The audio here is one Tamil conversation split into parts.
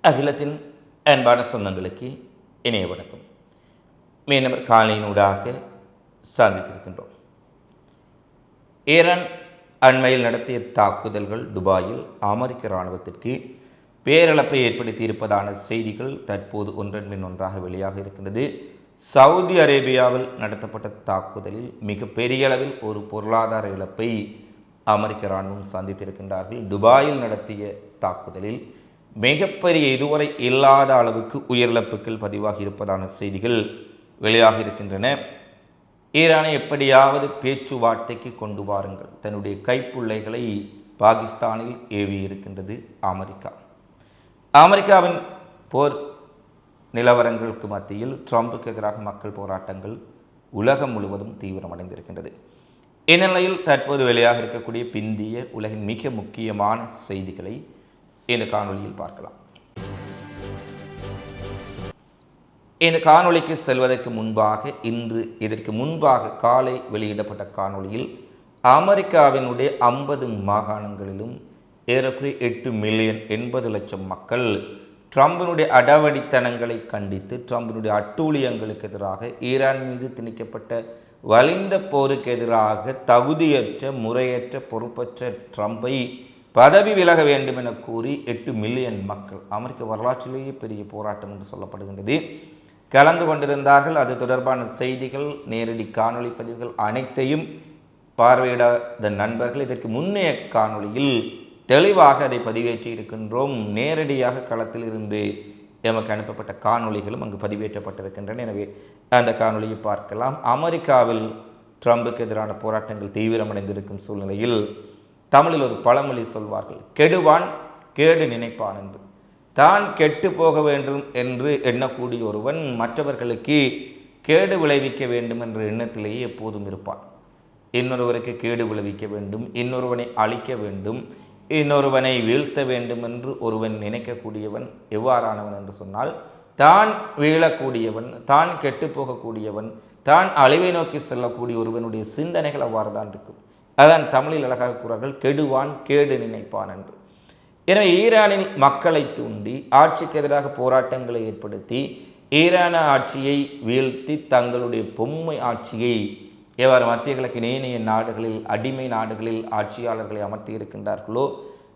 அகிலத்தின் அன்பான சொந்தங்களுக்கு இணைய வணக்கம். மீண்டும் காலையினூடாக சந்தித்திருக்கின்றோம். ஈரான் அண்மையில் நடத்திய தாக்குதல்கள் துபாயில் அமெரிக்க இராணுவத்திற்கு பேரிழப்பை ஏற்படுத்தியிருப்பதான செய்திகள் தற்போது ஒன்றன் பின் ஒன்றாக வெளியாக இருக்கின்றது. சவுதி அரேபியாவில் நடத்தப்பட்ட தாக்குதலில் மிக பெரிய அளவில் ஒரு பொருளாதார இழப்பை அமெரிக்க இராணுவம் சந்தித்திருக்கின்றார்கள். துபாயில் நடத்திய தாக்குதலில் மிகப்பெரிய இதுவரை இல்லாத அளவுக்கு உயிரிழப்புகள் பதிவாகி இருப்பதான செய்திகள் வெளியாக இருக்கின்றன. ஈரானை எப்படியாவது பேச்சுவார்த்தைக்கு கொண்டு வாருங்கள், தன்னுடைய கைப்புள்ளைகளை பாகிஸ்தானில் ஏவி இருக்கின்றது அமெரிக்கா. அமெரிக்காவின் போர் நிலவரங்களுக்கு மத்தியில் ட்ரம்புக்கு எதிராக மக்கள் போராட்டங்கள் உலகம் முழுவதும் தீவிரமடைந்திருக்கின்றது. இந்நிலையில் தற்போது வெளியாக இருக்கக்கூடிய பிந்திய உலகின் மிக முக்கியமான செய்திகளை இந்த காணொளியில் பார்க்கலாம். இந்த காணொளிக்கு செல்வதற்கு முன்பாக இதற்கு முன்பாக காலை வெளியிடப்பட்ட காணொளியில் அமெரிக்காவினுடைய 50 மாகாணங்களிலும் ஏறக்குறைய 8 மில்லியன் 80 லட்சம் மக்கள் ட்ரம்பினுடைய அடாவடித்தனங்களை கண்டித்து ட்ரம்பினுடைய அட்டூழியங்களுக்கு எதிராக ஈரான் மீது திணிக்கப்பட்ட வலிந்த போருக்கு எதிராக தகுதியற்ற முறையற்ற பொறுப்பற்ற ட்ரம்பை பதவி விலக வேண்டும் என கூறி 8 மில்லியன் மக்கள் அமெரிக்க வரலாற்றிலேயே பெரிய போராட்டம் என்று சொல்லப்படுகின்றது கலந்து கொண்டிருந்தார்கள். அது தொடர்பான செய்திகள், நேரடி காணொளி பதிவுகள் அனைத்தையும் பார்வையிடாத நண்பர்கள் இதற்கு முன்னைய காணொளியில் தெளிவாக அதை பதிவேற்றி இருக்கின்றோம். நேரடியாக களத்தில் இருந்து எமக்கு அனுப்பப்பட்ட காணொளிகளும் அங்கு பதிவேற்றப்பட்டிருக்கின்றன. எனவே அந்த காணொளியை பார்க்கலாம். அமெரிக்காவில் ட்ரம்புக்கு எதிரான போராட்டங்கள் தீவிரமடைந்திருக்கும் சூழ்நிலையில் தமிழில் ஒரு பழமொழி சொல்வார்கள், கெடுவான் கேடு நினைப்பான் என்று. தான் கெட்டு போக வேண்டும் என்று எண்ணக்கூடிய ஒருவன் மற்றவர்களுக்கு கேடு விளைவிக்க வேண்டும் என்ற எண்ணத்திலேயே எப்போதும் இருப்பான். இன்னொருவருக்கு கேடு விளைவிக்க வேண்டும், இன்னொருவனை அழிக்க வேண்டும், இன்னொருவனை வீழ்த்த வேண்டும் என்று ஒருவன் நினைக்கக்கூடியவன் எவ்வாறானவன் என்று சொன்னால், தான் வீழக்கூடியவன், தான் கெட்டு போகக்கூடியவன், தான் அழிவை நோக்கி செல்லக்கூடிய ஒருவனுடைய சிந்தனைகள் அவ்வாறு தான் இருக்கும். அதான் தமிழில் அழகாக கூறார்கள், கெடுவான் கேடு நினைப்பான் என்று. எனவே ஈரானில் மக்களை தூண்டி ஆட்சிக்கு எதிராக போராட்டங்களை ஏற்படுத்தி ஈரான ஆட்சியை வீழ்த்தி தங்களுடைய பொம்மை ஆட்சியை எவ்வாறு மத்திய கிழக்கு ஏனைய நாடுகளில் அடிமை நாடுகளில் ஆட்சியாளர்களை அமர்த்தி இருக்கின்றார்களோ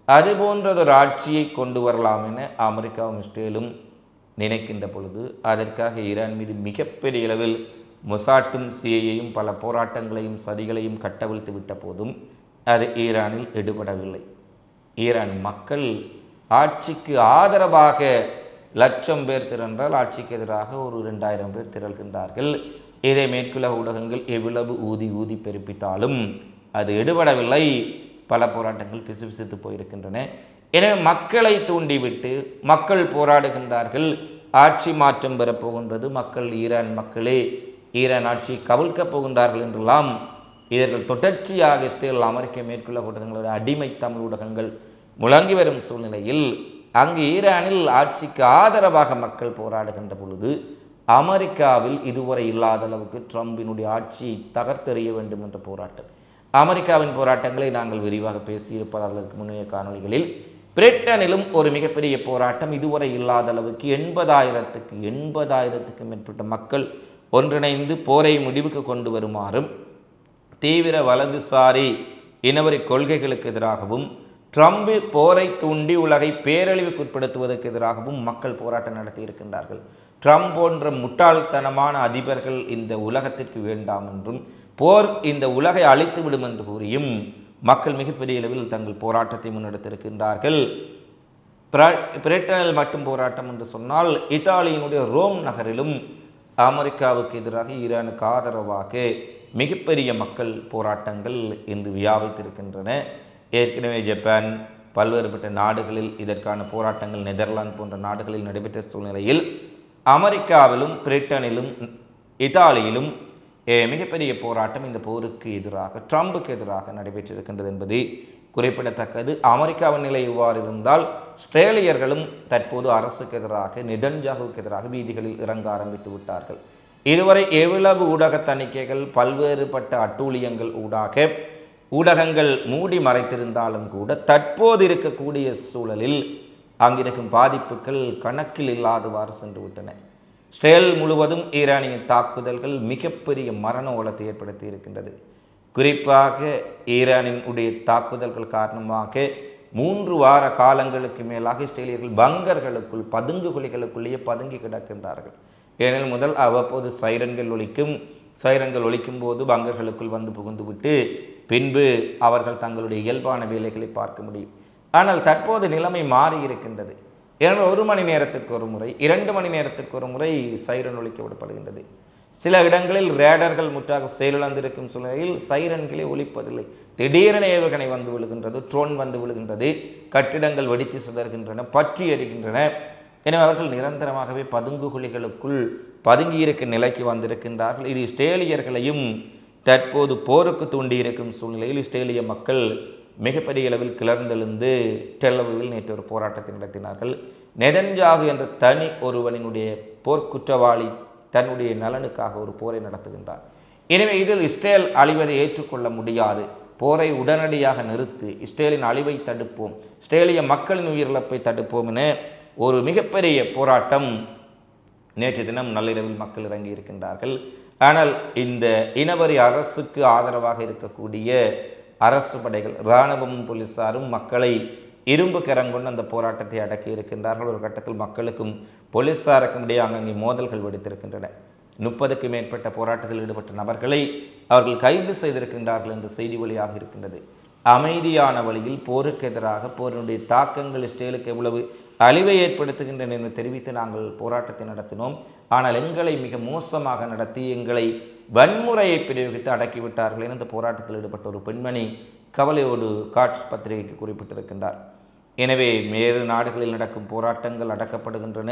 அதுபோன்றதொரு ஆட்சியை கொண்டு வரலாம் என அமெரிக்காவும் இஸ்ரேலும் நினைக்கின்ற பொழுது அதற்காக ஈரான் மீது மிகப்பெரிய அளவில் மொசாட்டும் சிஐயையும் பல போராட்டங்களையும் சதிகளையும் கட்டவிழ்த்து விட்ட போதும் அது ஈரானில் எடுபடவில்லை. ஈரான் மக்கள் ஆட்சிக்கு ஆதரவாக 1,00,000 பேர் திரண்டால் ஆட்சிக்கு எதிராக ஒரு 2,000 பேர் திரள்கின்றார்கள். இதை மேற்குலக ஊடகங்கள் எவ்வளவு ஊதி பெருப்பித்தாலும் அது எடுபடவில்லை. பல போராட்டங்கள் பிசுபிசுத்து போயிருக்கின்றன. எனவே மக்களை தூண்டிவிட்டு மக்கள் போராடுகின்றார்கள். ஆட்சி மாற்றம் பெறப்போகின்றது, மக்கள் ஈரான் மக்களே ஈரான் ஆட்சியை கவிழ்க்கப் போகின்றார்கள் என்றெல்லாம் இவர்கள் தொடர்ச்சியாக இஸ்ரேல் அமெரிக்க மேற்குலக ஊடகங்களுடைய அடிமை தமிழ் ஊடகங்கள் முழங்கி வரும் சூழ்நிலையில் அங்கு ஈரானில் ஆட்சிக்கு ஆதரவாக மக்கள் போராடுகின்ற பொழுது அமெரிக்காவில் இதுவரை இல்லாத அளவுக்கு ட்ரம்பினுடைய ஆட்சியை தகர்த்தெறிய வேண்டும் என்ற போராட்டம். அமெரிக்காவின் போராட்டங்களை நாங்கள் விரிவாக பேசியிருப்பதால் அதற்கு முன்னைய காணொளிகளில் பிரிட்டனிலும் ஒரு மிகப்பெரிய போராட்டம் இதுவரை இல்லாத அளவுக்கு 80,000க்கும் மேற்பட்ட மக்கள் ஒன்றிணைந்து போரை முடிவுக்கு கொண்டு வருமாறும் தீவிர வலதுசாரி இனவரி கொள்கைகளுக்கு எதிராகவும் ட்ரம்பு போரை தூண்டி உலகை பேரழிவுக்குட்படுத்துவதற்கு எதிராகவும் மக்கள் போராட்டம் நடத்தி இருக்கின்றார்கள். ட்ரம்ப் போன்ற முட்டாள்தனமான அதிபர்கள் இந்த உலகத்திற்கு வேண்டாம் என்றும் போர் இந்த உலகை அழித்துவிடும் என்று கூறியும் மக்கள் மிகப்பெரிய அளவில் தங்கள் போராட்டத்தை முன்னெடுத்திருக்கின்றார்கள். பிரிட்டனில் மட்டும் போராட்டம் என்று சொன்னால் இத்தாலியினுடைய ரோம் நகரிலும் அமெரிக்காவுக்கு எதிராக ஈரானுக்கு ஆதரவாக மிகப்பெரிய மக்கள் போராட்டங்கள் இன்று வியாபித்திருக்கின்றன. ஏற்கனவே ஜப்பான் பல்வேறுபட்ட நாடுகளில் இதற்கான போராட்டங்கள் நெதர்லாந்து போன்ற நாடுகளில் நடைபெற்ற சூழ்நிலையில் அமெரிக்காவிலும் பிரிட்டனிலும் இத்தாலியிலும் மிகப்பெரிய போராட்டம் இந்த போருக்கு எதிராக ட்ரம்புக்கு எதிராக நடைபெற்றிருக்கின்றது என்பது குறிப்பிடத்தக்கது. அமெரிக்காவின் நிலை இவ்வாறு இருந்தால் ஆஸ்திரேலியர்களும் தற்போது அரசுக்கு எதிராக நெதன்யாகுவுக்கு எதிராக வீதிகளில் இறங்க ஆரம்பித்து விட்டார்கள். இதுவரை எவ்வளவு ஊடக தணிக்கைகள் பல்வேறுபட்ட அட்டூழியங்கள் ஊடகங்கள் மூடி மறைத்திருந்தாலும் கூட தற்போது இருக்கக்கூடிய சூழலில் அங்கிருக்கும் பாதிப்புகள் கணக்கில் இல்லாதவாறு சென்று விட்டன. இஸ்ரேல் முழுவதும் ஈரானிய தாக்குதல்கள் மிகப்பெரிய மரண ஓலத்தை ஏற்படுத்தி இருக்கின்றது. குறிப்பாக ஈரானின் உடைய தாக்குதல்கள் காரணமாக 3 வார காலங்களுக்கு மேலாக இஸ்ரேலியர்கள் பங்கர்களுக்குள் பதுங்கு குழிகளுக்குள்ளேயே பதுங்கி கிடக்கின்றார்கள். ஏனெனில் முதல் அவ்வப்போது சைரன்கள் ஒலிக்கும் போது பங்கர்களுக்குள் வந்து புகுந்துவிட்டு பின்பு அவர்கள் தங்களுடைய இயல்பான வேலைகளை பார்க்க முடியும். ஆனால் தற்போது நிலைமை மாறி இருக்கின்றது. ஏனென்றால் 1 மணி நேரத்திற்கு ஒரு முறை 2 மணி நேரத்திற்கு ஒரு முறை சைரன் ஒலிக்க விடப்படுகின்றது. சில இடங்களில் ரேடர்கள் முற்றாக செயலிழந்திருக்கும் சூழ்நிலையில் சைரன்களே ஒலிப்பதில்லை. திடீரென ஏவுகணை வந்து விழுகின்றது, ட்ரோன் வந்து விழுகின்றது, கட்டிடங்கள் வெடித்து சிதறுகின்றன, பற்றி எறிகின்றன. எனவே அவர்கள் நிரந்தரமாகவே பதுங்கு குழிகளுக்குள் பதுங்கியிருக்கும் நிலைக்கு வந்திருக்கின்றார்கள். இது இஸ்ரேலியர்களையும் தற்போது போருக்கு தூண்டியிருக்கும் சூழ்நிலையில் இஸ்ரேலிய மக்கள் மிகப்பெரிய அளவில் கிளர்ந்தெழுந்து டெல் அவிவில் நேற்று ஒரு போராட்டத்தை நடத்தினார்கள். நெதன்யாகு என்ற தனி ஒருவனினுடைய போர்க்குற்றவாளி தன்னுடைய நலனுக்காக ஒரு போரை நடத்துகின்றார். எனவே இதில் இஸ்ரேல் அழிவதை ஏற்றுக்கொள்ள முடியாது. போரை உடனடியாக நிறுத்தி இஸ்ரேலின் அழிவை தடுப்போம், இஸ்ரேலிய மக்களின் உயிரிழப்பை தடுப்போம் என ஒரு மிகப்பெரிய போராட்டம் நேற்று தினம் நள்ளிரவில் மக்கள் இறங்கி இருக்கின்றார்கள். ஆனால் இந்த இனவரி அரசுக்கு ஆதரவாக இருக்கக்கூடிய அரசு படைகள், இராணுவமும் போலீசாரும் மக்களை இரும்பு கரங்கொண்டு அந்த போராட்டத்தை அடக்கி இருக்கின்றார்கள். ஒரு கட்டத்தில் மக்களுக்கும் போலீசாருக்கும் இடையே அங்கங்கே மோதல்கள் வெடித்திருக்கின்றன. 30க்கும் மேற்பட்ட போராட்டத்தில் ஈடுபட்ட நபர்களை அவர்கள் கைது செய்திருக்கின்றார்கள் என்ற செய்தி வழியாக இருக்கின்றது. அமைதியான வழியில் போருக்கு எதிராக போரினுடைய தாக்கங்கள் இஸ்ரேலுக்கு எவ்வளவு அழிவை ஏற்படுத்துகின்றன என்று தெரிவித்து நாங்கள் போராட்டத்தை நடத்தினோம். ஆனால் எங்களை மிக மோசமாக நடத்தி எங்களை வன்முறையை பிரயோகித்து அடக்கிவிட்டார்கள் என இந்த போராட்டத்தில் ஈடுபட்ட ஒரு பெண்மணி கவலையோடு காட்ஸ் பத்திரிகைக்கு குறிப்பிட்டிருக்கின்றார். எனவே வேறு நாடுகளில் நடக்கும் போராட்டங்கள் அடக்கப்படுகின்றன,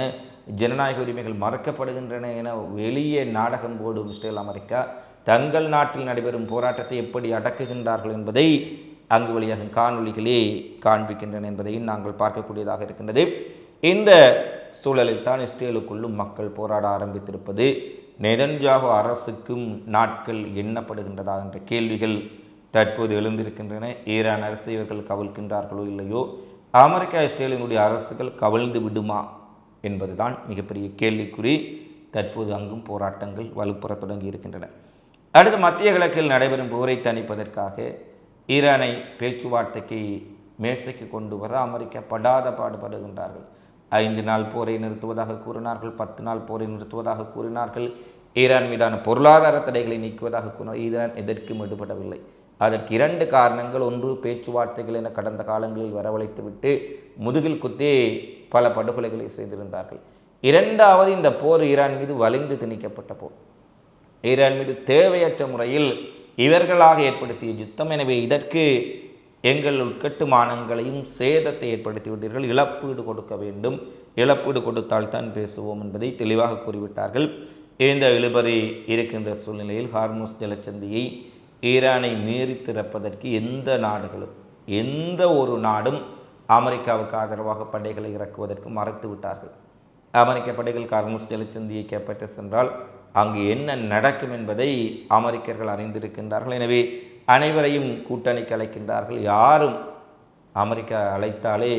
ஜனநாயக உரிமைகள் மறுக்கப்படுகின்றன என வெளியே நாடகம் போடும் இஸ்ரேல் அமெரிக்கா தங்கள் நாட்டில் நடைபெறும் போராட்டத்தை எப்படி அடக்குகின்றார்கள் என்பதை அங்கு வழியாக காணொலிகளே காண்பிக்கின்றன என்பதையும் நாங்கள் பார்க்கக்கூடியதாக இருக்கின்றது. இந்த சூழலில் தான் இஸ்ரேலுக்குள்ளும் மக்கள் போராட ஆரம்பித்திருப்பது. நெதன்யாகு அரசுக்கும் நாட்கள் எண்ணப்படுகின்றதா என்ற கேள்விகள் தற்போது எழுந்திருக்கின்றன. ஈரான் அரசை இவர்கள் கவிழ்க்கின்றார்களோ இல்லையோ, அமெரிக்கா இஸ்ரேலினுடைய அரசுகள் கவிழ்ந்து விடுமா என்பதுதான் மிகப்பெரிய கேள்விக்குறி. தற்போது அங்கும் போராட்டங்கள் வலுப்பெற தொடங்கி இருக்கின்றன. அடுத்து மத்திய கிழக்கில் நடைபெறும் போரை தணிப்பதற்காக ஈரானை பேச்சுவார்த்தைக்கு மேசைக்கு கொண்டு வர அமெரிக்கா படாத பாடுபடுகின்றார்கள். 5 நாள் போரை நிறுத்துவதாக கூறினார்கள், 10 நாள் போரை நிறுத்துவதாக கூறினார்கள், ஈரான் மீதான பொருளாதார தடைகளை நீக்குவதாக கூறினார். ஈரான் எதற்கும் ஈடுபடவில்லை. அதற்கு 2 காரணங்கள். ஒன்று, பேச்சுவார்த்தைகள் என கடந்த காலங்களில் வரவழைத்துவிட்டு முதுகில் குத்தே பல படுகொலைகளை செய்திருந்தார்கள். 2வது, இந்த போர் ஈரான் மீது வலிந்து திணிக்கப்பட்ட போர், ஈரான் மீது தேவையற்ற முறையில் இவர்களாக ஏற்படுத்திய யுத்தம். எனவே இதற்கு எங்கள் உட்கட்டுமானங்களையும் சேதத்தை ஏற்படுத்தி விட்டீர்கள், இழப்பீடு கொடுக்க வேண்டும், இழப்பீடு கொடுத்தால்தான் பேசுவோம் என்பதை தெளிவாக கூறிவிட்டார்கள். இந்த இழுபறி இருக்கின்ற சூழ்நிலையில் ஹார்முஸ் ஜலச்சந்தியை ஈரானை மீறி திறப்பதற்கு எந்த ஒரு நாடும் அமெரிக்காவுக்கு ஆதரவாக படைகளை இறக்குவதற்கு மறுத்து விட்டார்கள். அமெரிக்க படைகள் ஹார்முஸ் ஜலச்சந்தியை கைப்பற்ற சென்றால் அங்கு என்ன நடக்கும் என்பதை அமெரிக்கர்கள் அறிந்திருக்கின்றார்கள். எனவே அனைவரையும் கூட்டணிக்கு அழைக்கின்றார்கள். யாரும் அமெரிக்கா அழைத்தாலே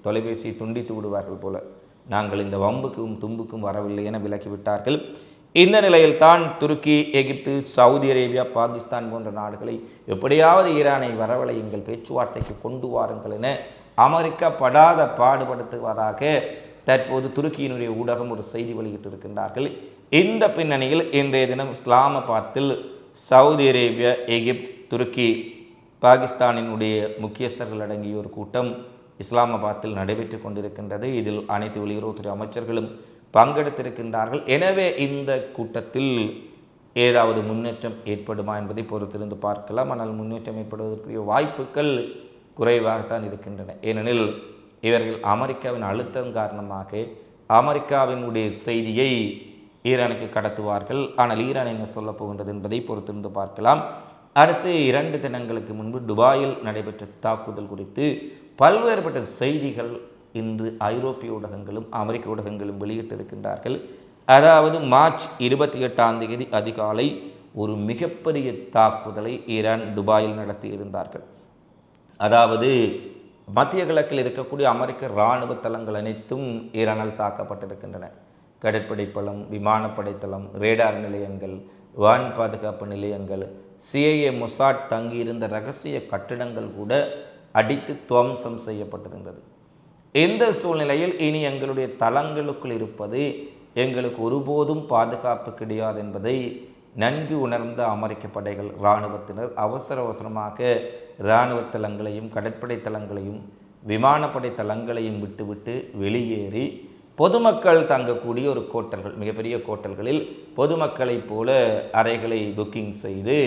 தொலைபேசியை துண்டித்து விடுவார்கள் போல, நாங்கள் இந்த வம்புக்கும் தும்புக்கும் வரவில்லை என விலக்கிவிட்டார்கள். இந்த நிலையில் தான் துருக்கி, எகிப்து, சவுதி அரேபியா, பாகிஸ்தான் போன்ற நாடுகளை எப்படியாவது ஈரானை வரவழையுங்கள், பேச்சுவார்த்தைக்கு கொண்டு வாருங்கள் என அமெரிக்கா படாத பாடுபடுத்துவதாக தற்போது துருக்கியினுடைய ஊடகம் ஒரு செய்தி வெளியிட்டிருக்கின்றார்கள். இந்த பின்னணியில் இன்றைய தினம் இஸ்லாமாபாத்தில் சவுதி அரேபியா, எகிப்து, துருக்கி, பாகிஸ்தானினுடைய முக்கியஸ்தர்கள் அடங்கிய ஒரு கூட்டம் இஸ்லாமாபாத்தில் நடைபெற்று கொண்டிருக்கின்றது. இதில் அனைத்து வெளியுறவுத்துறை அமைச்சர்களும் பங்கெடுத்திருக்கின்றார்கள். எனவே இந்த கூட்டத்தில் ஏதாவது முன்னேற்றம் ஏற்படுமா என்பதை பொறுத்திருந்து பார்க்கலாம். ஆனால் முன்னேற்றம் ஏற்படுவதற்குரிய வாய்ப்புகள் குறைவாகத்தான் இருக்கின்றன. ஏனெனில் இவர்கள் அமெரிக்காவின் அழுத்தம் காரணமாக அமெரிக்காவினுடைய செய்தியை ஈரானுக்கு கடத்துவார்கள். ஆனால் ஈரான் என்ன சொல்லப் போகின்றது என்பதை பொறுத்திருந்து பார்க்கலாம். அடுத்து 2 தினங்களுக்கு முன்பு துபாயில் நடைபெற்ற தாக்குதல் குறித்து பல்வேறுபட்ட செய்திகள் இன்று ஐரோப்பிய ஊடகங்களும் அமெரிக்க ஊடகங்களும் வெளியிட்டிருக்கின்றார்கள். அதாவது மார்ச் 28ஆம் தேதி அதிகாலை ஒரு மிகப்பெரிய தாக்குதலை ஈரான் துபாயில் நடத்தி இருந்தார்கள். அதாவது மத்திய கிழக்கில் இருக்கக்கூடிய அமெரிக்க இராணுவ தளங்கள் அனைத்தும் ஈரானால் தாக்கப்பட்டிருக்கின்றன. கடற்படை தளம், விமானப்படை தளம், ரேடார் நிலையங்கள், வான் பாதுகாப்பு நிலையங்கள், CIA மொசாட் தங்கியிருந்த இரகசிய கட்டிடங்கள் கூட அடித்து துவம்சம் செய்யப்பட்டிருந்தது. இந்த சூழ்நிலையில் இனி எங்களுடைய தளங்களுக்குள் இருப்பது எங்களுக்கு ஒருபோதும் பாதுகாப்பு கிடையாது என்பதை நன்கு உணர்ந்த அமெரிக்க படைகள் இராணுவத்தினர் அவசரமாக இராணுவ தளங்களையும் கடற்படை தளங்களையும் விமானப்படை தளங்களையும் விட்டுவிட்டு வெளியேறி பொதுமக்கள் தங்கக்கூடிய ஒரு கோட்டல்கள், மிகப்பெரிய கோட்டல்களில் பொதுமக்களைப் போல அறைகளை புக்கிங் செய்து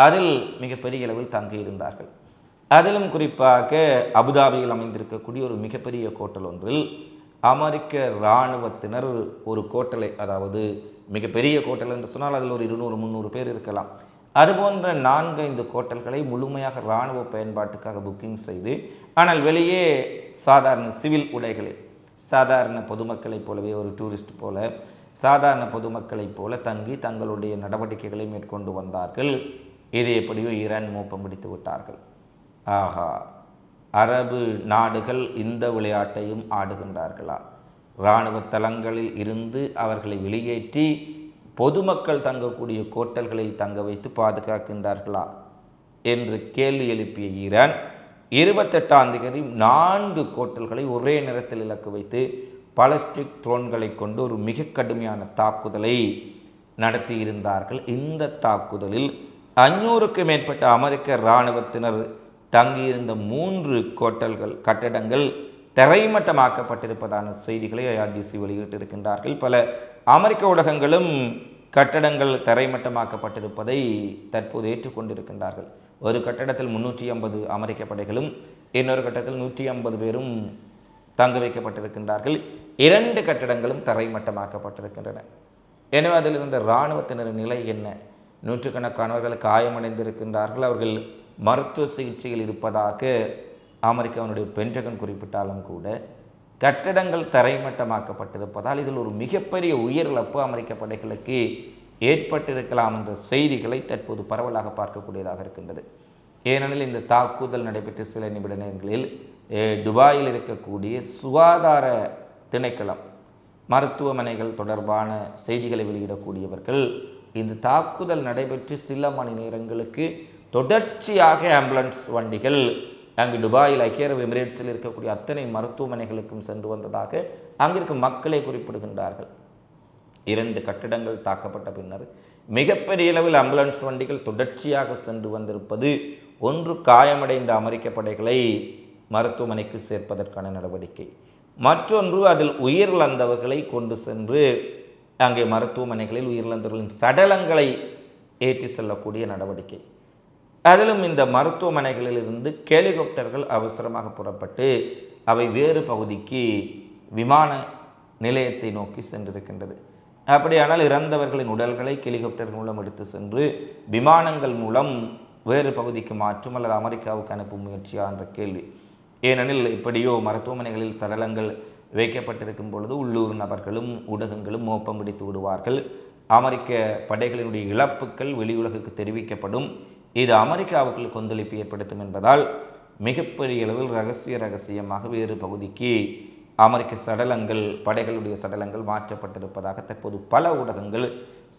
அதில் மிகப்பெரிய அளவில் தங்கியிருந்தார்கள். அதிலும் குறிப்பாக அபுதாபியில் அமைந்திருக்கக்கூடிய ஒரு மிகப்பெரிய கோட்டல் ஒன்றில் அமெரிக்க இராணுவத்தினர் ஒரு கோட்டலை, அதாவது மிகப்பெரிய கோட்டல் என்று சொன்னால் அதில் ஒரு 200-300 பேர் இருக்கலாம், அதுபோன்ற 4-5 கோட்டல்களை முழுமையாக இராணுவ பயன்பாட்டுக்காக புக்கிங் செய்து, ஆனால் வெளியே சாதாரண சிவில் உடைகளில் சாதாரண பொதுமக்களைப் போலவே, ஒரு டூரிஸ்ட் போல சாதாரண பொதுமக்களைப் போல தங்கி தங்களுடைய நடவடிக்கைகளை மேற்கொண்டு வந்தார்கள். இதை எப்படியோ ஈரான் மோப்பம் பிடித்து விட்டார்கள். ஆகா, அரபு நாடுகள் இந்த விளையாட்டையும் ஆடுகின்றார்களா? இராணுவ தளங்களில் இருந்து அவர்களை வெளியேற்றி பொதுமக்கள் தங்கக்கூடிய கோட்டல்களில் தங்க வைத்து பாதுகாக்கின்றார்களா என்று கேள்வி எழுப்பிய ஈரான் 28ஆம் தேதி 4 கோட்டல்களை ஒரே நேரத்தில் இலக்கு வைத்து பாலிஸ்டிக் ட்ரோன்களை கொண்டு ஒரு மிக கடுமையான தாக்குதலை நடத்தியிருந்தார்கள். இந்த தாக்குதலில் 500க்கும் மேற்பட்ட அமெரிக்க இராணுவத்தினர் தங்கியிருந்த 3 கோட்டல்கள் கட்டடங்கள் தரைமட்டமாக்கப்பட்டிருப்பதான செய்திகளை IRGC வெளியிட்டிருக்கின்றார்கள். பல அமெரிக்க ஊடகங்களும் கட்டடங்கள் தரைமட்டமாக்கப்பட்டிருப்பதை தற்போது ஏற்றுக்கொண்டிருக்கின்றார்கள். ஒரு கட்டடத்தில் 350 அமெரிக்க படைகளும் இன்னொரு கட்டடத்தில் 150 பேரும் தங்க வைக்கப்பட்டிருக்கின்றார்கள். 2 கட்டடங்களும் தரைமட்டமாக்கப்பட்டிருக்கின்றன. எனவே அதில் இருந்த இராணுவத்தினரின் நிலை என்ன? நூற்றுக்கணக்கானவர்கள் காயமடைந்திருக்கின்றார்கள். அவர்கள் மருத்துவ சிகிச்சையில் இருப்பதாக அமெரிக்காவினுடைய பென்டகன் குறிப்பிட்டாலும் கூட கட்டடங்கள் தரைமட்டமாக்கப்பட்டிருப்பதால் இதில் ஒரு மிகப்பெரிய உயிரிழப்பு அமெரிக்க படைகளுக்கு ஏற்பட்டிருக்கலாம் என்ற செய்திகளை தற்போது பரவலாக பார்க்கக்கூடியதாக இருக்கின்றது. ஏனெனில் இந்த தாக்குதல் நடைபெற்ற சில நிமிடங்களில் துபாயில் இருக்கக்கூடிய சுகாதார திணைக்களம், மருத்துவமனைகள் தொடர்பான செய்திகளை வெளியிடக்கூடியவர்கள் இந்த தாக்குதல் நடைபெற்று சில மணி நேரங்களுக்கு தொடர்ச்சியாக ஆம்புலன்ஸ் வண்டிகள் அங்கு துபாயில் ஐக்கிய அரபு எமிரேட்ஸில் இருக்கக்கூடிய அத்தனை மருத்துவமனைகளுக்கும் சென்று வந்ததாக அங்கிருக்கும் மக்களை குறிப்பிடுகின்றார்கள். 2 கட்டிடங்கள் தாக்கப்பட்ட பின்னர் மிகப்பெரிய அளவில் ஆம்புலன்ஸ் வண்டிகள் தொடர்ச்சியாக சென்று வந்திருப்பது ஒன்று காயமடைந்த அமெரிக்க படைகளை மருத்துவமனைக்கு சேர்ப்பதற்கான நடவடிக்கை, மற்றொன்று அதில் உயிரிழந்தவர்களை கொண்டு சென்று அங்கே மருத்துவமனைகளில் உயிரிழந்தவர்களின் சடலங்களை ஏற்றி செல்லக்கூடிய நடவடிக்கை. அதிலும் இந்த மருத்துவமனைகளில் இருந்து ஹெலிகாப்டர்கள் அவசரமாக புறப்பட்டு அவை வேறு பகுதிக்கு விமான நிலையத்தை நோக்கி சென்றிருக்கின்றது. அப்படியானால் இறந்தவர்களின் உடல்களை ஹெலிகாப்டர்கள் மூலம் எடுத்து சென்று விமானங்கள் மூலம் வேறு பகுதிக்கு மாற்றும் அல்லது அமெரிக்காவுக்கு அனுப்பும் முயற்சியா என்ற கேள்வி. ஏனெனில் இப்படியோ மருத்துவமனைகளில் சடலங்கள் வைக்கப்பட்டிருக்கும் பொழுது உள்ளூர் நபர்களும் ஊடகங்களும் மோப்பம் பிடித்து விடுவார்கள். அமெரிக்க படைகளினுடைய இழப்புகள் வெளியுலகுக்கு தெரிவிக்கப்படும். இது அமெரிக்காவுக்குள் கொந்தளிப்பு ஏற்படுத்தும் என்பதால் மிகப்பெரிய அளவில் ரகசியமாக வேறு பகுதிக்கு அமெரிக்க சடலங்கள், படைகளுடைய சடலங்கள் மாற்றப்பட்டிருப்பதாக தற்போது பல ஊடகங்கள்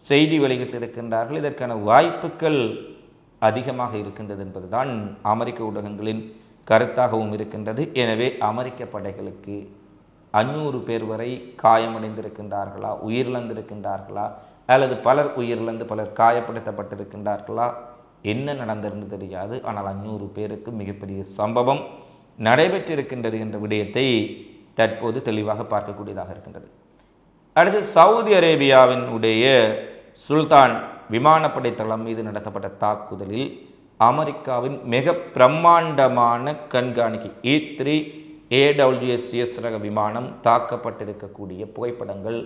செய்தி வெளியிட்டிருக்கின்றார்கள். இதற்கான வாய்ப்புகள் அதிகமாக இருக்கின்றது என்பதுதான் அமெரிக்க ஊடகங்களின் கருத்தாகவும் இருக்கின்றது. எனவே அமெரிக்க படைகளுக்கு 500 பேர் வரை காயமடைந்திருக்கின்றார்களா, உயிரிழந்திருக்கின்றார்களா, அல்லது பலர் உயிரிழந்து பலர் காயப்படுத்தப்பட்டிருக்கின்றார்களா, என்ன நடந்திருந்து தெரியாது. ஆனால் 500 பேருக்கு மிகப்பெரிய சம்பவம் நடைபெற்றிருக்கின்றது என்ற விடயத்தை தற்போது தெளிவாக பார்க்கக்கூடியதாக இருக்கின்றது. அடுத்து சவுதி அரேபியாவின் உடைய சுல்தான் விமானப்படை தளம் மீது நடத்தப்பட்ட தாக்குதலில் அமெரிக்காவின் மிக பிரம்மாண்டமான கண்காணிக்கு E3 AWACS ரக விமானம் தாக்கப்பட்டிருக்கக்கூடிய புகைப்படங்கள்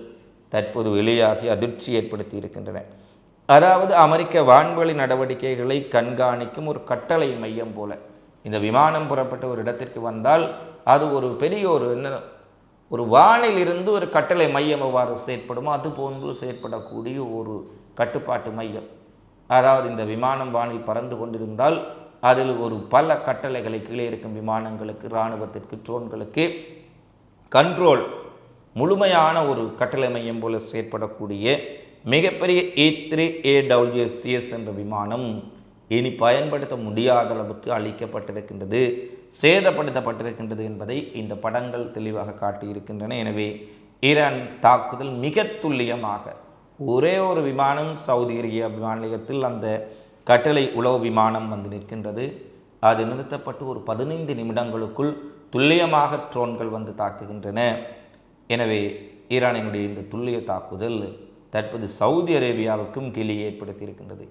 தற்போது வெளியாகி அதிர்ச்சி ஏற்படுத்தி இருக்கின்றன. அதாவது அமெரிக்க வான்வெளி நடவடிக்கைகளை கண்காணிக்கும் ஒரு கட்டளை மையம் போல இந்த விமானம் புறப்பட்ட ஒரு இடத்திற்கு வந்தால் அது ஒரு பெரிய ஒரு வானில் இருந்து ஒரு கட்டளை மையம் எவ்வாறு செயற்படுமோ அது போன்று செயற்படக்கூடிய ஒரு கட்டுப்பாட்டு மையம். அதாவது இந்த விமானம் வானில் பறந்து கொண்டிருந்தால் அதில் ஒரு பல கட்டளைகளை கீழே இருக்கும் விமானங்களுக்கு, இராணுவத்திற்கு, ட்ரோன்களுக்கு கண்ட்ரோல் முழுமையான ஒரு கட்டளை மையம் போல செயற்படக்கூடிய மிகப்பெரிய E3AWCS என்ற விமானம் இனி பயன்படுத்த முடியாத அளவுக்கு அழிக்கப்பட்டிருக்கின்றது, சேதப்படுத்தப்பட்டிருக்கின்றது என்பதை இந்த படங்கள் தெளிவாக காட்டியிருக்கின்றன. எனவே ஈரான் தாக்குதல் மிக துல்லியமாக ஒரே ஒரு விமானம் சவுதி அரேபியா விமான நிலையத்தில் அந்த கட்டளை உளவு விமானம் வந்து நிற்கின்றது. அது நிறுத்தப்பட்டு ஒரு 15 நிமிடங்களுக்குள் துல்லியமாக ட்ரோன்கள் வந்து தாக்குகின்றன. எனவே ஈரானினுடைய இந்த துல்லிய தாக்குதல் தற்போது சவுதி அரேபியாவுக்கும் கிளி ஏற்படுத்தியிருக்கின்றது.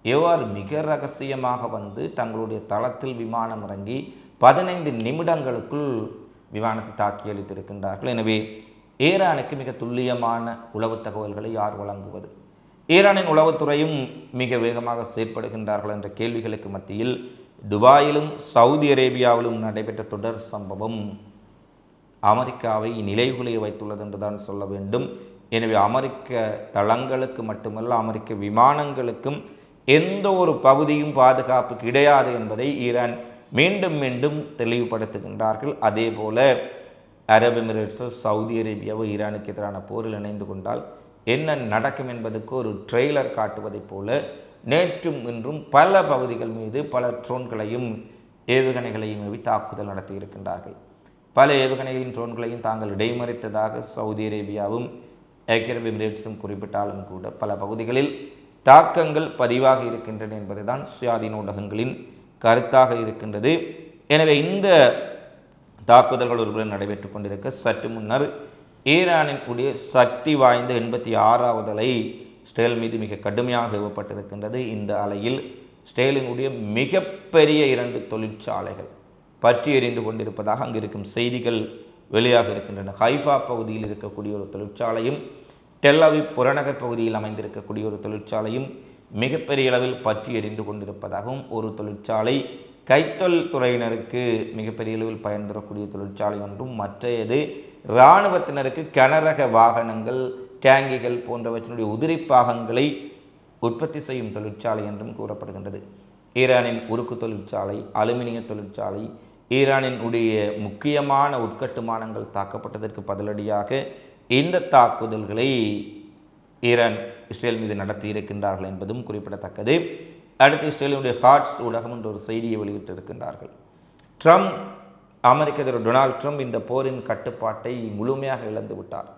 எவ்வாறு மிக ரகசியமாக வந்து தங்களுடைய தளத்தில் விமானம் இறங்கி 15 நிமிடங்களுக்குள் விமானத்தை தாக்கி அளித்திருக்கின்றார்கள். எனவே ஈரானுக்கு மிக துல்லியமான உளவு தகவல்களை யார் வழங்குவது? ஈரானின் உளவுத்துறையும் மிக வேகமாக செயற்படுகின்றார்கள் என்ற கேள்விகளுக்கு மத்தியில் துபாயிலும் சவுதி அரேபியாவிலும் நடைபெற்ற தொடர் சம்பவம் அமெரிக்காவை நிலைகுலைய வைத்துள்ளது என்றுதான் சொல்ல வேண்டும். எனவே அமெரிக்க தளங்களுக்கு மட்டுமல்ல, அமெரிக்க விமானங்களுக்கும் எந்த ஒரு பகுதியும் பாதுகாப்பு கிடையாது என்பதை ஈரான் மீண்டும் மீண்டும் தெளிவுபடுத்துகின்றார்கள். அதே போல அரபு எமிரேட்ஸோ சவுதி அரேபியாவோ ஈரானுக்கு எதிரான போரில் இணைந்து கொண்டால் என்ன நடக்கும் என்பதற்கு ஒரு ட்ரெய்லர் காட்டுவதைப் போல நேற்றும் இன்றும் பல பகுதிகள் மீது பல ட்ரோன்களையும் ஏவுகணைகளையும் ஏவி தாக்குதல் நடத்தியிருக்கின்றார்கள். பல ஏவுகணைகளின் ட்ரோன்களையும் தாங்கள் இடைமறித்ததாக சவுதி அரேபியாவும் ஐக்கிய அரபு எமிரேட்ஸும் குறிப்பிட்டாலும் கூட பல பகுதிகளில் தாக்கங்கள் பதிவாக இருக்கின்றன என்பதுதான் சுயாதீன ஊடகங்களின் கருத்தாக இருக்கின்றது. எனவே இந்த தாக்குதல்கள் ஒருபுறம் நடைபெற்றுக் கொண்டிருக்க சற்று முன்னர் ஈரானின் உடைய சக்தி வாய்ந்த 86வது அலை இஸ்ரேல் மீது மிக கடுமையாக ஏவப்பட்டிருக்கின்றது. இந்த அலையில் இஸ்ரேலினுடைய மிகப்பெரிய 2 தொழிற்சாலைகள் பற்றி எரிந்து கொண்டிருப்பதாக அங்கு இருக்கும் செய்திகள் வெளியாக இருக்கின்றன. ஹைஃபா பகுதியில் இருக்கக்கூடிய ஒரு தொழிற்சாலையும் டெல் அவிவ் புறநகர் பகுதியில் அமைந்திருக்கக்கூடிய ஒரு தொழிற்சாலையும் மிகப்பெரிய அளவில் பற்றி எரிந்து கொண்டிருப்பதாகவும், ஒரு தொழிற்சாலை கைத்தொழில் துறையினருக்கு மிகப்பெரிய அளவில் பயன் தரக்கூடிய தொழிற்சாலை ஒன்றும், மற்றையது இராணுவத்தினருக்கு கனரக வாகனங்கள், டேங்கிகள் போன்றவற்றினுடைய உதிரி பாகங்களை உற்பத்தி செய்யும் தொழிற்சாலை என்றும் கூறப்படுகின்றது. ஈரானின் உருக்கு தொழிற்சாலை, அலுமினிய தொழிற்சாலை, ஈரானின் உடைய முக்கியமான உட்கட்டுமானங்கள் தாக்கப்பட்டதற்கு பதிலடியாக இந்த தாக்குதல்களை ஈரான் இஸ்ரேல் மீது நடத்தியிருக்கின்றார்கள் என்பதும் குறிப்பிடத்தக்கது. அடுத்து இஸ்ரேலினுடைய ஹார்ட்ஸ் ஊடகம் என்ற ஒரு செய்தியை வெளியிட்டிருக்கின்றார்கள். ட்ரம்ப், அமெரிக்க அதிபர் டொனால்ட் ட்ரம்ப் இந்த போரின் கட்டுப்பாட்டை முழுமையாக இழந்து விட்டார்.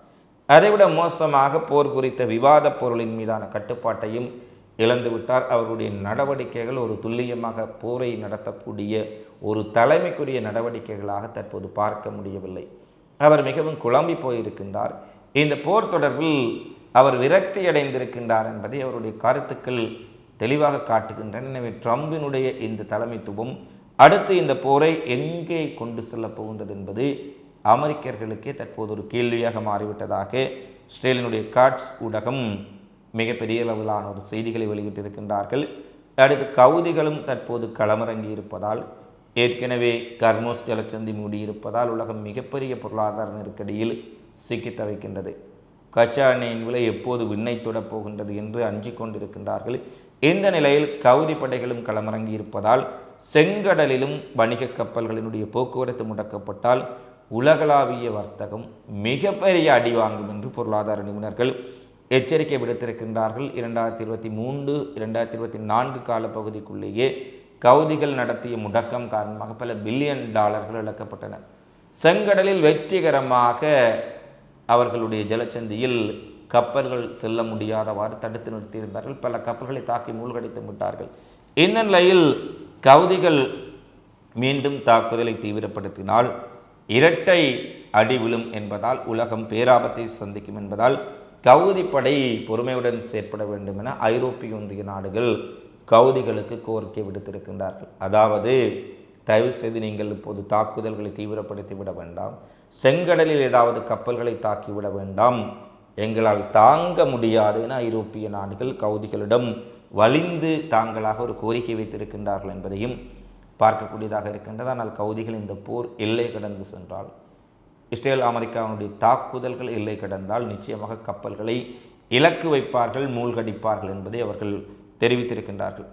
அதைவிட மோசமாக போர் குறித்த விவாத பொருளின் மீதான கட்டுப்பாட்டையும் இழந்துவிட்டார். அவருடைய நடவடிக்கைகள் ஒரு துல்லியமாக போரை நடத்தக்கூடிய ஒரு தலைமைக்குரிய நடவடிக்கைகளாக தற்போது பார்க்க முடியவில்லை. அவர் மிகவும் குழம்பி போயிருக்கின்றார். இந்த போர் தொடர்பில் அவர் விரக்தி அடைந்திருக்கின்றார் என்பதை அவருடைய கருத்துக்கள் தெளிவாக காட்டுகின்றன. எனவே ட்ரம்பினுடைய இந்த தலைமைத்துவம் அடுத்து இந்த போரை எங்கே கொண்டு செல்லப் போகின்றது என்பது அமெரிக்கர்களுக்கே தற்போது ஒரு கேள்வியாக மாறிவிட்டதாக இஸ்ரேலினுடைய காட்ஸ் ஊடகம் மிகப்பெரிய அளவிலான ஒரு செய்திகளை வெளியிட்டிருக்கின்றார்கள். அடுத்து கவுதிகளும் தற்போது களமிறங்கி இருப்பதால், ஏற்கனவே கர்மோஸ் ஜலச்சந்தி மூடியிருப்பதால் உலகம் மிகப்பெரிய பொருளாதார நெருக்கடியில் சிக்கி தவிக்கின்றது. கச்சா எண்ணெயின் விலை எப்போது விண்ணை தொடப் போகின்றது என்று அஞ்சிக் கொண்டிருக்கின்றார்கள். இந்த நிலையில் கவுதி படைகளும் களமிறங்கி இருப்பதால் செங்கடலிலும் வணிக கப்பல்களினுடைய போக்குவரத்து முடக்கப்பட்டால் உலகளாவிய வர்த்தகம் மிகப்பெரிய அடி வாங்கும் என்று பொருளாதார நிபுணர்கள் எச்சரிக்கை விடுத்திருக்கின்றார்கள். 2023-2024 காலப்பகுதிக்குள்ளேயே கவுதிகள் நடத்திய முடக்கம் காரணமாக பல பில்லியன் டாலர்கள் இழக்கப்பட்டன. செங்கடலில் வெற்றிகரமாக அவர்களுடைய ஜலச்சந்தியில் கப்பல்கள் செல்ல முடியாதவாறு தடுத்து நிறுத்தியிருந்தார்கள். பல கப்பல்களை தாக்கி மூழ்கடித்து விட்டார்கள். இந்த நிலையில் கவுதிகள் மீண்டும் தாக்குதலை தீவிரப்படுத்தினால் இரட்டை அடி விழும் என்பதால் உலகம் பேராபத்தை சந்திக்கும் என்பதால் கவுதி படை பொறுமையுடன் செயற்பட வேண்டும் என ஐரோப்பிய ஒன்றிய நாடுகள் கவுதிகளுக்கு கோரிக்கை விடுத்திருக்கின்றார்கள். அதாவது, தயவு செய்து நீங்கள் இப்போது தாக்குதல்களை தீவிரப்படுத்தி விட வேண்டாம், செங்கடலில் ஏதாவது கப்பல்களை தாக்கிவிட வேண்டாம், எங்களால் தாங்க முடியாது என ஐரோப்பிய நாடுகள் கவுதிகளிடம் வலிந்து தாங்களாக ஒரு கோரிக்கை வைத்திருக்கின்றார்கள் என்பதையும் பார்க்கக்கூடியதாக இருக்கின்றது. ஆனால் கவுதிகள் இந்த போர் எல்லை கடந்து சென்றால், இஸ்ரேல் அமெரிக்காவுடைய தாக்குதல்கள் எல்லை கடந்தால் நிச்சயமாக கப்பல்களை இலக்கு வைப்பார்கள், மூழ்கடிப்பார்கள் என்பதை அவர்கள் தெரிவித்திருக்கின்றார்கள்.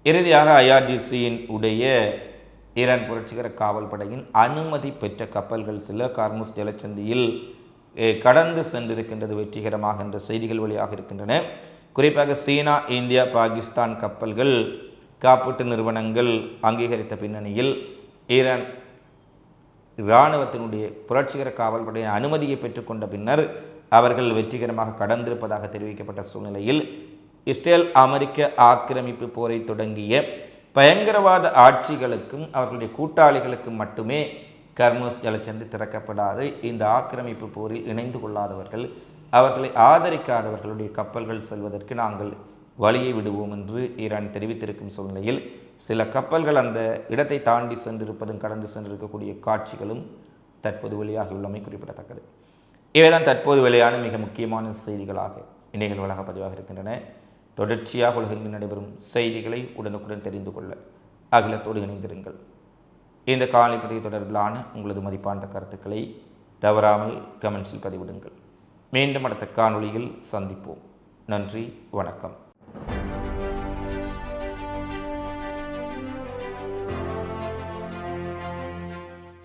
இறுதியாக ஐஆர்ஜிசியின் உடைய ஈரான் புரட்சிகர காவல் படையின் அனுமதி பெற்ற கப்பல்கள் சில கார்முஸ் ஜலச்சந்தியில் கடந்து சென்றிருக்கின்றது வெற்றிகரமாக என்ற செய்திகள் வழியாக இருக்கின்றன. குறிப்பாக சீனா, இந்தியா, பாகிஸ்தான் கப்பல்கள் காப்பீட்டு நிறுவனங்கள் அங்கீகரித்த பின்னணியில் ஈரான் இராணுவத்தினுடைய புரட்சிகர காவல் படையின் அனுமதியை பெற்றுக்கொண்ட பின்னர் அவர்கள் வெற்றிகரமாக கடந்திருப்பதாக தெரிவிக்கப்பட்ட சூழ்நிலையில் இஸ்ரேல் அமெரிக்க ஆக்கிரமிப்பு போரை தொடங்கிய பயங்கரவாத ஆட்சிகளுக்கும் அவர்களுடைய கூட்டாளிகளுக்கும் மட்டுமே கர்முஸ் ஜலச்சந்தி திறக்கப்படாது. இந்த ஆக்கிரமிப்பு போரில் இணைந்து கொள்ளாதவர்கள், அவர்களை ஆதரிக்காதவர்களுடைய கப்பல்கள் செல்வதற்கு நாங்கள் வழியை விடுவோம் என்று ஈரான் தெரிவித்திருக்கும் சூழ்நிலையில் சில கப்பல்கள் அந்த இடத்தை தாண்டி சென்றிருப்பதும் கடந்து சென்றிருக்கக்கூடிய காட்சிகளும் தற்போது வெளியாகியுள்ளமை குறிப்பிடத்தக்கது. இவைதான் தற்போது வெளியான மிக முக்கியமான செய்திகளாக நிகழ்வுகளாக பதிவாக இருக்கின்றன. தொடர்ச்சியாக உலகெங்கு நடைபெறும் செய்திகளை உடனுக்குடன் தெரிந்து கொள்ள அகிலத்தோடு இணைந்திருங்கள். இந்த காலை பதிவு தொடர்பிலான உங்களது மதிப்பான கருத்துக்களை தவறாமல் கமெண்ட்ஸில் பதிவிடுங்கள். மீண்டும் அடுத்த காணொளியில் சந்திப்போம். நன்றி, வணக்கம்.